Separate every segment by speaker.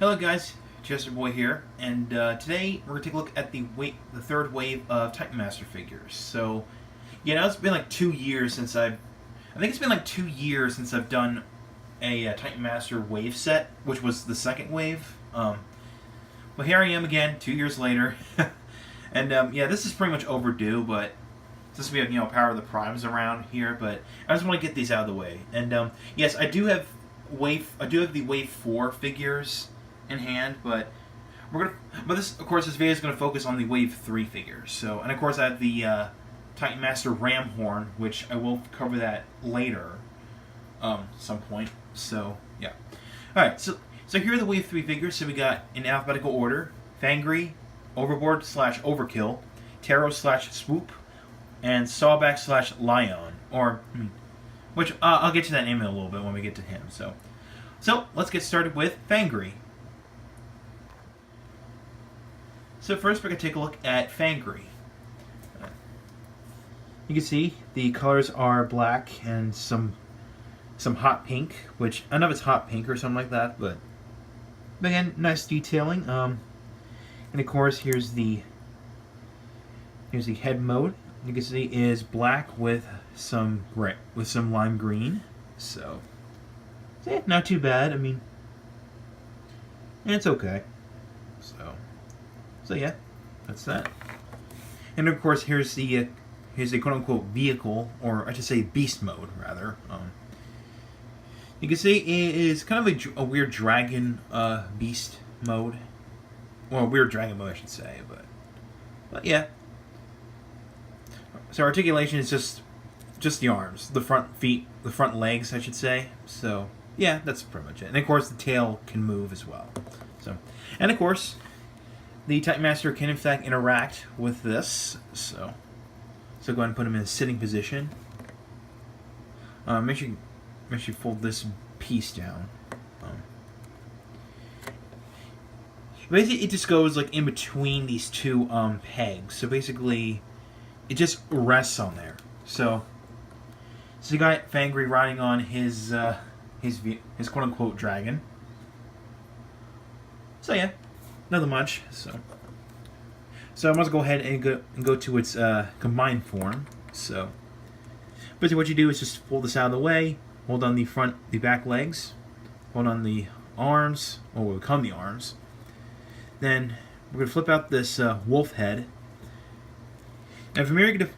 Speaker 1: Hello guys, Chester Boy here, and today we're going to take a look at the third wave of Titan Master figures. So, now it's been like 2 years since I think it's been like 2 years since I've done a Titan Master wave set, which was the second wave. But here I am again, 2 years later, and this is pretty much overdue, but since we have Power of the Primes around here, but I just want to get these out of the way. And yes, I do have the Wave 4 figures in hand, but this video is gonna focus on the Wave 3 figures. So, and of course I have the Titan Master Ram Horn, which I will cover that later, some point. So yeah, all right. So here are the Wave 3 figures. So we got in alphabetical order: Fangry, Overboard / Overkill, Ptero / Swoop, and Sawback / Lione. Which I'll get to that name in a little bit when we get to him. So let's get started with Fangry. So first we're going to take a look at Fangry. You can see the colors are black and some hot pink, which I don't know if it's hot pink or something like that, but again, nice detailing. And of course, here's the head mode. You can see is black with some lime green. So yeah, not too bad. I mean, it's okay. So yeah, that's that. And of course, here's the quote-unquote vehicle, or I should say beast mode, rather. You can see it is kind of a weird dragon beast mode. Well, weird dragon mode, I should say, but yeah. So articulation is just the arms, the front feet, the front legs, I should say. So yeah, that's pretty much it. And of course, the tail can move as well. So, and of course, the Titan Master can in fact interact with this. So go ahead and put him in a sitting position. Make sure you fold this piece down. Basically, it just goes like in between these two pegs. So basically, it just rests on there. So you got Fangry riding on his quote-unquote dragon. So yeah, nothing much. So I must go ahead and go to its combined form. So basically, what you do is just fold this out of the way, hold on the back legs, hold on the arms, or what will become the arms. Then we're gonna flip out this wolf head. And from here, you're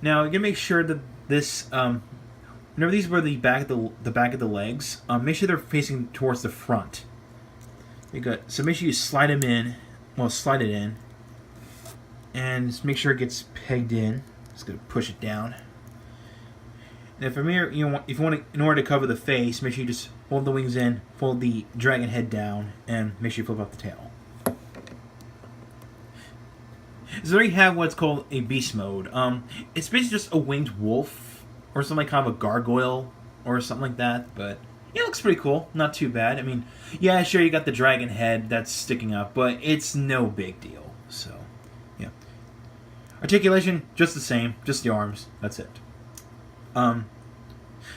Speaker 1: gonna make sure that this whenever these were the back of the legs, make sure they're facing towards the front. So make sure you slide them in. Well, slide it in, and just make sure it gets pegged in. Just gonna push it down. And from here, if you want to, in order to cover the face, make sure you just fold the wings in, fold the dragon head down, and make sure you flip up the tail. So there you have what's called a beast mode. It's basically just a winged wolf, or something kind of a gargoyle, or something like that. But it looks pretty cool. Not too bad. I mean, yeah, sure, you got the dragon head that's sticking up, but it's no big deal. So, yeah. Articulation, just the same. Just the arms. That's it.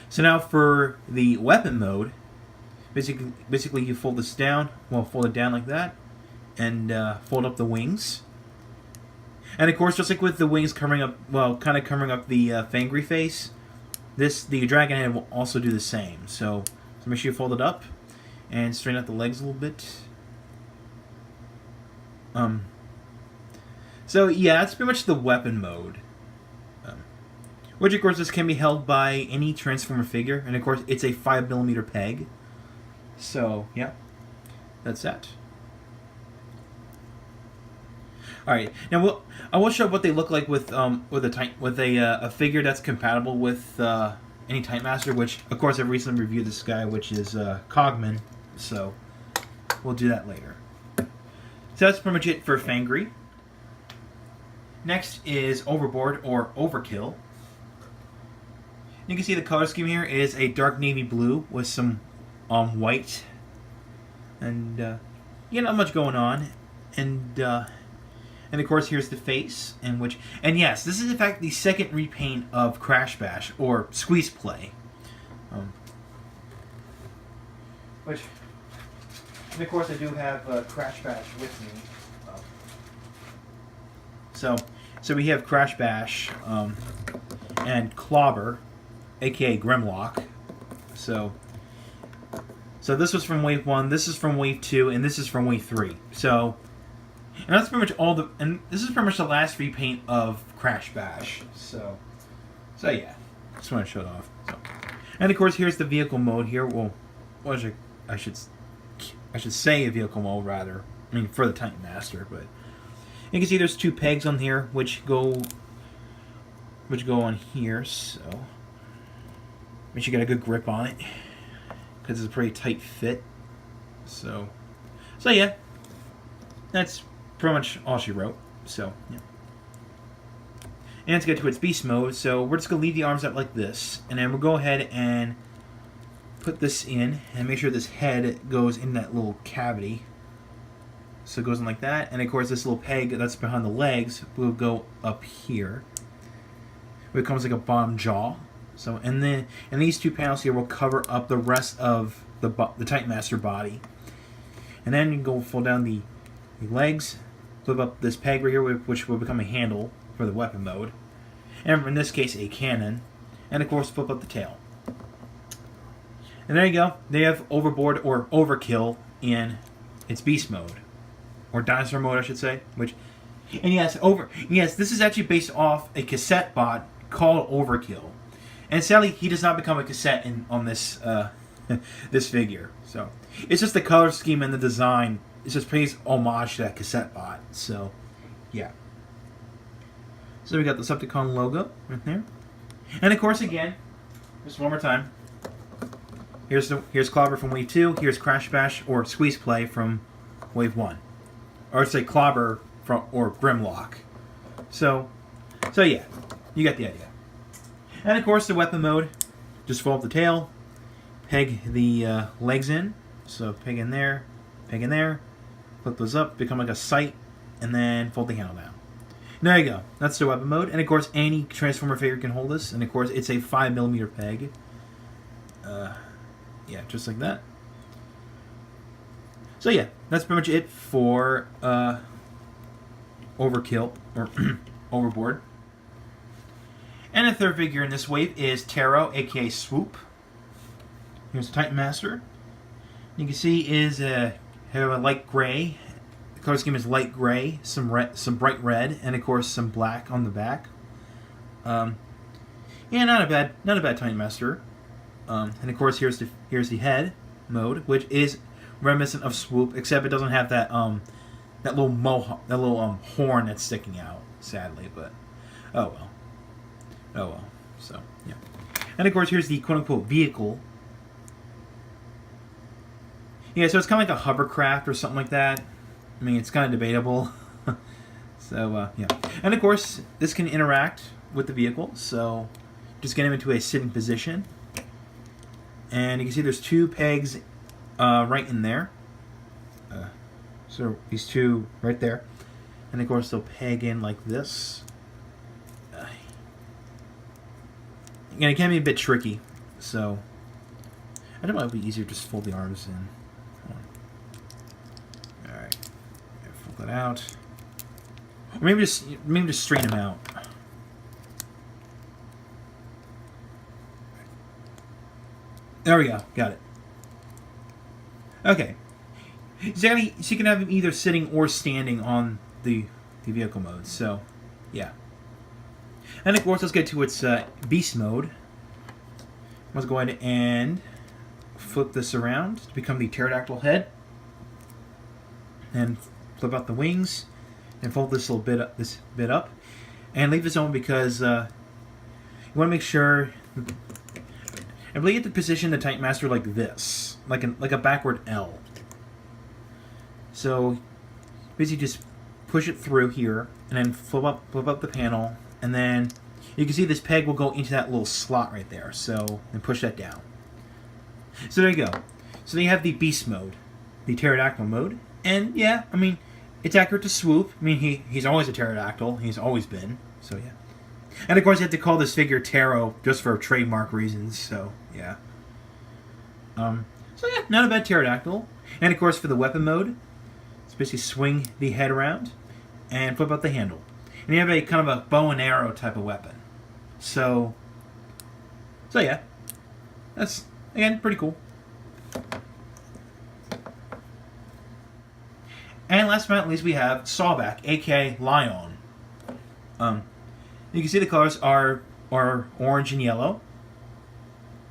Speaker 1: So now for the weapon mode, basically you fold this down. Well, fold it down like that, and fold up the wings. And of course, just like with the wings covering up, kind of covering up the Fangry face, the dragon head will also do the same. So make sure you fold it up and straighten out the legs a little bit. So yeah, that's pretty much the weapon mode. Which of course this can be held by any Transformer figure, and of course it's a 5mm peg. So yeah, that's that. All right, now I will show what they look like with a figure that's compatible with any Titan Master, which of course I've recently reviewed this guy, which is Cogman. So we'll do that later. So that's pretty much it for Fangry. Next is Overboard or Overkill. You can see the color scheme here is a dark navy blue with some white, and not much going on, and of course here's the face, and yes, this is in fact the second repaint of Crash Bash or Squeeze Play, which And of course, I do have Crash Bash with me. So we have Crash Bash and Clobber, aka Grimlock. So this was from Wave 1, this is from Wave 2, and this is from Wave 3. So, and that's pretty much and this is pretty much the last repaint of Crash Bash. So yeah, just want to show it off. So. And of course, here's the vehicle mode here. Well, I should say a vehicle mode rather. I mean, for the Titan Master, but you can see there's 2 pegs on here which go on here. So make sure you got a good grip on it because it's a pretty tight fit. So yeah, that's pretty much all she wrote. So yeah. And let's get to its beast mode. So we're just going to leave the arms up like this. And then we'll go ahead and put this in. And make sure this head goes in that little cavity. So it goes in like that. And of course this little peg that's behind the legs will go up here. It becomes like a bottom jaw. So and these 2 panels here will cover up the rest of the Titan Master body. And then you can go fold down the legs. Flip up this peg right here, which will become a handle for the weapon mode, and in this case a cannon, and of course flip up the tail. And there you go. They have Overboard or Overkill in its beast mode, or dinosaur mode I should say. And yes, this is actually based off a cassette bot called Overkill, and sadly he does not become a cassette on this this figure. So it's just the color scheme and the design. It's just pays homage to that cassette bot. So yeah. So we got the Decepticon logo right there. And of course, again, just one more time. Here's Clobber from Wave 2. Here's Crash Bash or Squeeze Play from Wave 1. Or say Clobber or Grimlock. So yeah, you got the idea. And of course, the weapon mode. Just fold up the tail, peg the legs in. So peg in there, flip those up, become like a sight, and then fold the handle down. There you go. That's the weapon mode. And of course, any Transformer figure can hold this. And of course, it's a 5mm peg. Yeah, just like that. So yeah, that's pretty much it for Overkill, or Overboard. And the third figure in this wave is Ptero, aka Swoop. Here's the Titan Master. You can see is have a light gray. The color scheme is light gray, some bright red, and of course some black on the back. Yeah, not a bad Titan Master. And of course here's the head mode, which is reminiscent of Swoop, except it doesn't have that that little horn that's sticking out, sadly. But oh well. So yeah. And of course here's the quote unquote vehicle. Yeah, so it's kind of like a hovercraft or something like that. I mean, it's kind of debatable. So, yeah. And of course, this can interact with the vehicle. So, just get him into a sitting position. And you can see there's 2 pegs right in there. So, these 2 right there. And of course, they'll peg in like this. Again, it can be a bit tricky. So, I don't know if it would be easier to just fold the arms in. That out, or maybe just straighten them out. There we go, got it. Okay, so you can have them either sitting or standing on the vehicle mode. So, yeah. And of course, let's get to its beast mode. Let's go ahead and flip this around to become the pterodactyl head, and flip out the wings, and fold this bit up, and leave this on because you want to make sure. I believe you have to position the Titan Master like this, like a backward L. So basically, just push it through here, and then flip up the panel, and then you can see this peg will go into that little slot right there. So and push that down. So there you go. So then you have the beast mode, the pterodactyl mode, and yeah, I mean. It's accurate to Swoop. I mean, he's always a pterodactyl. He's always been. So, yeah. And, of course, you have to call this figure Ptero just for trademark reasons. So, yeah. So, yeah, not a bad pterodactyl. And of course, for the weapon mode, it's basically swing the head around and flip out the handle. And you have a kind of a bow and arrow type of weapon. So yeah, that's, again, pretty cool. And last but not least, we have Sawback, aka Lione. You can see the colors are orange and yellow.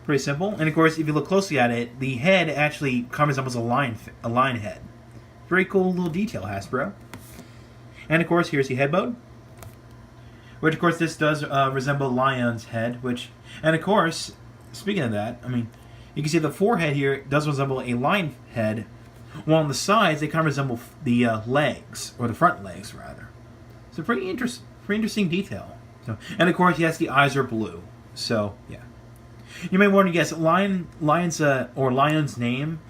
Speaker 1: Pretty simple. And of course, if you look closely at it, the head actually kind of resembles a lion head. Very cool little detail, Hasbro. And of course, here's the head mode. Which, of course, this does resemble Lion's head. And of course, speaking of that, I mean, you can see the forehead here does resemble a lion head, while on the sides they kind of resemble the legs, or the front legs rather. So pretty interesting detail. So, and of course, yes, the eyes are blue. So yeah, you may want to guess Lion's name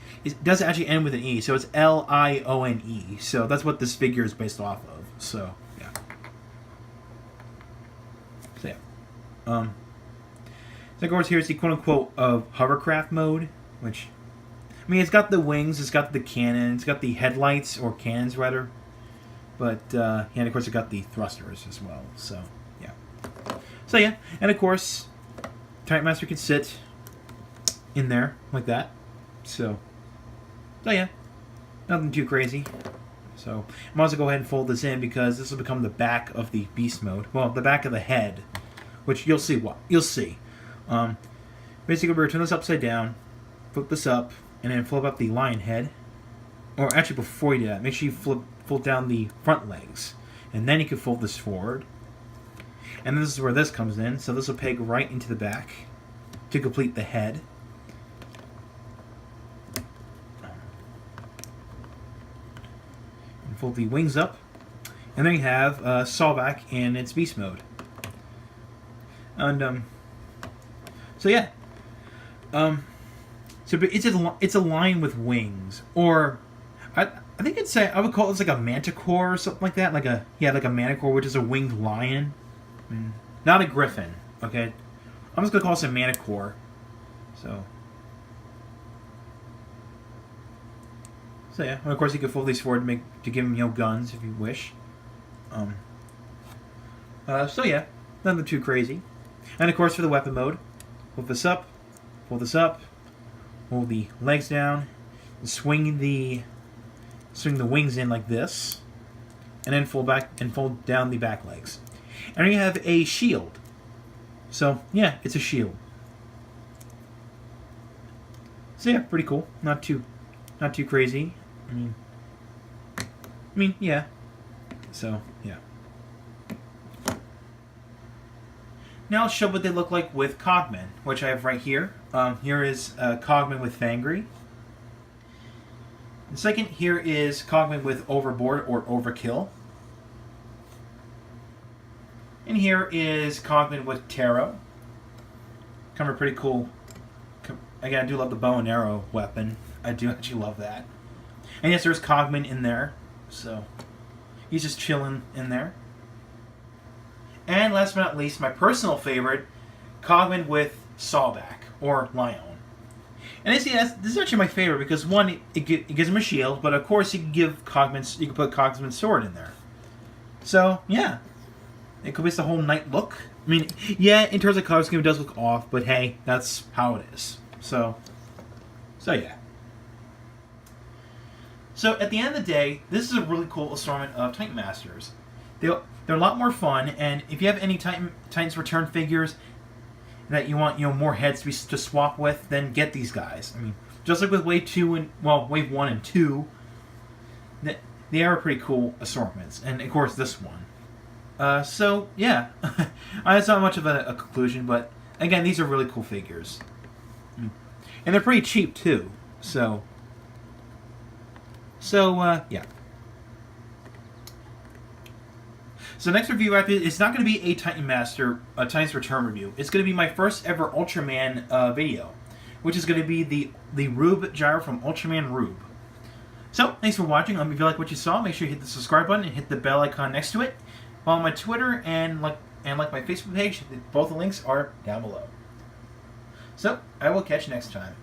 Speaker 1: does actually end with an E, so it's Lione. So that's what this figure is based off of. So yeah. So yeah. So of course, here's the quote-unquote hovercraft mode, which, I mean, it's got the wings, it's got the cannon, it's got the headlights, or cannons rather, but and of course, it's got the thrusters as well. So yeah, and of course, Titan Master can sit in there like that. So yeah, nothing too crazy. So I might as well go ahead and fold this in because this will become the back of the beast mode. Well, the back of the head, which you'll see. Basically, we're going to turn this upside down, flip this up, and then flip up the lion head. Or actually, before you do that, make sure you fold down the front legs, and then you can fold this forward. And this is where this comes in, so this will peg right into the back to complete the head. And fold the wings up, and then you have Sawback in its beast mode. And so yeah, so it's a lion with wings, or I think I would call it like a manticore or something like that, like a manticore, which is a winged lion. I mean, not a griffin. Okay, I'm just gonna call this a manticore. So yeah, and of course you can fold these forward to give them guns if you wish. So yeah, nothing too crazy. And of course, for the weapon mode, flip this up, pull this up, hold the legs down, and swing the wings in like this, and then fold down the back legs. And then you have a shield. So yeah, it's a shield. So yeah, pretty cool. Not too crazy. I mean, yeah. So yeah. Now I'll show what they look like with Cogman, which I have right here. Here is Cogman with Fangry. And second, here is Cogman with Overboard or Overkill. And here is Cogman with Ptero. Kind of a pretty cool. Again, I do love the bow and arrow weapon. I do actually love that. And yes, there's Cogman in there. So he's just chilling in there. And last but not least, my personal favorite, Cogman with Sawback, or Lione. And I see this is actually my favorite because one, it gives him a shield, but of course you can put Cogman's sword in there. So yeah, it could be the whole knight look. I mean, yeah, in terms of color scheme, it does look off, but hey, that's how it is. So yeah. So at the end of the day, this is a really cool assortment of Titan Masters. They're a lot more fun, and if you have any Titans Return figures that you want, more heads to swap with, then get these guys. I mean, just like with Wave 1 and 2, they are pretty cool assortments, and of course this one. So yeah, it's not much of a conclusion, but again, these are really cool figures, and they're pretty cheap too. So yeah. So next review after it's not going to be a Titans Return review. It's going to be my first ever Ultraman video, which is going to be the Rube Gyro from Ultraman Rube. So thanks for watching. If you like what you saw, make sure you hit the subscribe button and hit the bell icon next to it. Follow my Twitter and like my Facebook page. Both the links are down below. So I will catch you next time.